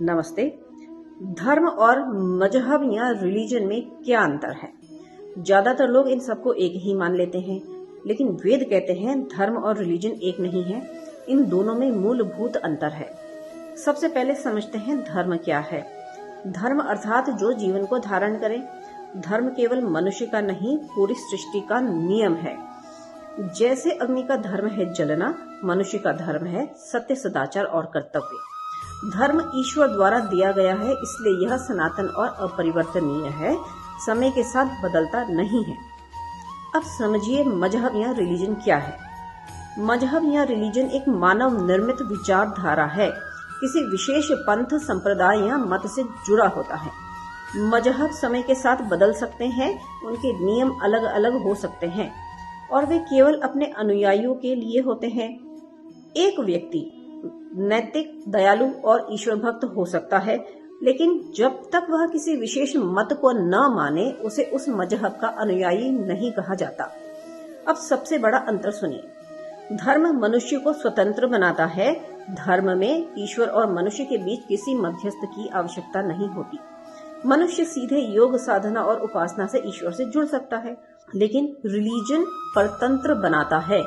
नमस्ते। धर्म और मजहब या रिलीजन में क्या अंतर है? ज्यादातर लोग इन सबको एक ही मान लेते हैं, लेकिन वेद कहते हैं धर्म और रिलीजन एक नहीं है। इन दोनों में मूलभूत अंतर है। सबसे पहले समझते हैं धर्म क्या है। धर्म अर्थात जो जीवन को धारण करे। धर्म केवल मनुष्य का नहीं, पूरी सृष्टि का नियम है। जैसे अग्नि का धर्म है जलना, मनुष्य का धर्म है सत्य, सदाचार और कर्तव्य। धर्म ईश्वर द्वारा दिया गया है, इसलिए यह सनातन और अपरिवर्तनीय है, समय के साथ बदलता नहीं है। अब समझिए मजहब या रिलीजन क्या है। मजहब या रिलीजन एक मानव निर्मित विचारधारा है, किसी विशेष पंथ, संप्रदाय या मत से जुड़ा होता है। मजहब समय के साथ बदल सकते हैं, उनके नियम अलग अलग हो सकते हैं और वे केवल अपने अनुयायियों के लिए होते हैं। एक व्यक्ति नैतिक, दयालु और ईश्वर भक्त हो सकता है, लेकिन जब तक वह किसी विशेष मत को न माने, उसे उस मजहब का अनुयायी नहीं कहा जाता। अब सबसे बड़ा अंतर सुनिए। धर्म मनुष्य को स्वतंत्र बनाता है। धर्म में ईश्वर और मनुष्य के बीच किसी मध्यस्थ की आवश्यकता नहीं होती। मनुष्य सीधे योग, साधना और उपासना से ईश्वर से जुड़ सकता है। लेकिन रिलीजन परतंत्र बनाता है,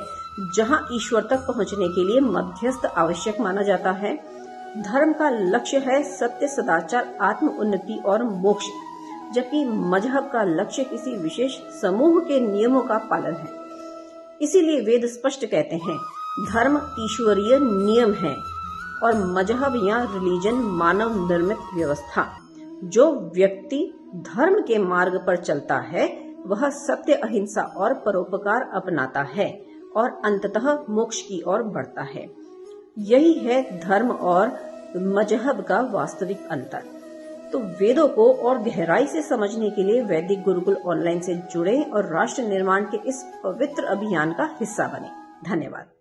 जहां ईश्वर तक पहुंचने के लिए मध्यस्थ आवश्यक माना जाता है। धर्म का लक्ष्य है सत्य, सदाचार, आत्म उन्नति और मोक्ष, जबकि मजहब का लक्ष्य किसी विशेष समूह के नियमों का पालन है। इसीलिए वेद स्पष्ट कहते हैं धर्म ईश्वरीय नियम है और मजहब या रिलीजन मानव निर्मित व्यवस्था। जो व्यक्ति धर्म के मार्ग पर चलता है वह सत्य, अहिंसा और परोपकार अपनाता है और अंततः मोक्ष की ओर बढ़ता है। यही है धर्म और मजहब का वास्तविक अंतर। तो वेदों को और गहराई से समझने के लिए वैदिक गुरुकुल ऑनलाइन से जुड़ें और राष्ट्र निर्माण के इस पवित्र अभियान का हिस्सा बने। धन्यवाद।